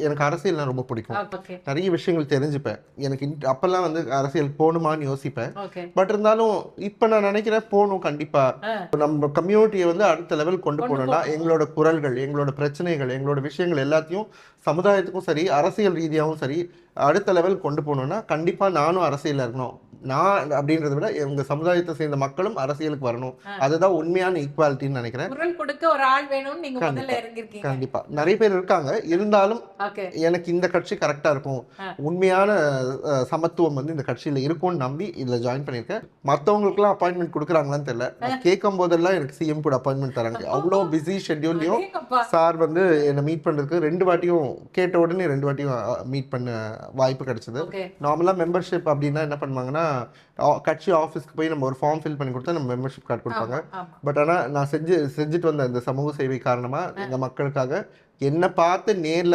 எனக்கு அரசியல்னா ரொம்ப பிடிக்கும். ஓகே. நிறைய விஷயங்கள் தெரிஞ்சுப்பேன். எனக்கு அப்பெல்லாம் வந்து அரசியல் போணுமான்னு யோசிப்பேன். ஓகே. பட் இருந்தாலும் இப்ப நான் நினைக்கிறேன் போணும் கண்டிப்பா. நம்ம கம்யூனிட்டியை வந்து அடுத்த லெவல் கொண்டு போகணும்னா எங்களோட குரல்கள், எங்களோட பிரச்சனைகள், எங்களோட விஷயங்கள் எல்லாத்தையும் சமுதாயத்துக்கும் சரி, அரசியல் ரீதியாகவும் சரி அடுத்த லெவல் கொண்டு போகணும்னா கண்டிப்பா நானும் அரசியல்ல இருக்கணும். நான் அப்படின்றத விட எங்க சமுதாயத்தை சேர்ந்த மக்களும் அரசியலுக்கு வரணும். அதுதான் உண்மையான ஈக்குவாலிட்டின்னு நினைக்கிறேன். குரல் கொடுக்க ஒரு ஆள் வேணும்னு நீங்க முதல்ல கண்டிப்பா இறங்கிருக்கீங்க. கண்டிப்பா நிறைய பேர் இருக்காங்க. இருந்தாலும் ஓகே. எனக்கு இந்த கட்சி கரெக்டா இருக்கும், உண்மையான சமத்துவம் வந்து இந்த கட்சியில இருக்கும்னு நம்பி இதுல ஜாயின் பண்ணியிருக்கேன். மற்றவங்களுக்குலாம் அப்பாயின்மெண்ட் கொடுக்குறாங்களான்னு தெரியல. நான் கேட்கும் போதெல்லாம் எனக்கு சிஎம் கூட அப்பாயின்மெண்ட் தராங்க. அவ்வளோ பிஸி ஷெட்யூல்லையும் சார் வந்து என்னை மீட் பண்ணுறதுக்கு 2 வாட்டியும் கேட்ட உடனே 2 வாட்டியும் மீட் பண்ண வாய்ப்பு கிடைச்சது. நார்மலாக மெம்பர்ஷிப் அப்படின்னா என்ன பண்ணுவாங்கன்னா கட்சி ஆஃபீஸ்க்கு போய் நம்ம ஒரு ஃபார்ம் ஃபில் பண்ணி கொடுத்தா நம்ம மெம்பர்ஷிப் கார்டு கொடுப்பாங்க. பட் ஆனால் நான் செஞ்சுட்டு வந்த இந்த சமூக சேவை காரணமாக எங்கள் மக்களுக்காக என்னை பார்த்து நேரில்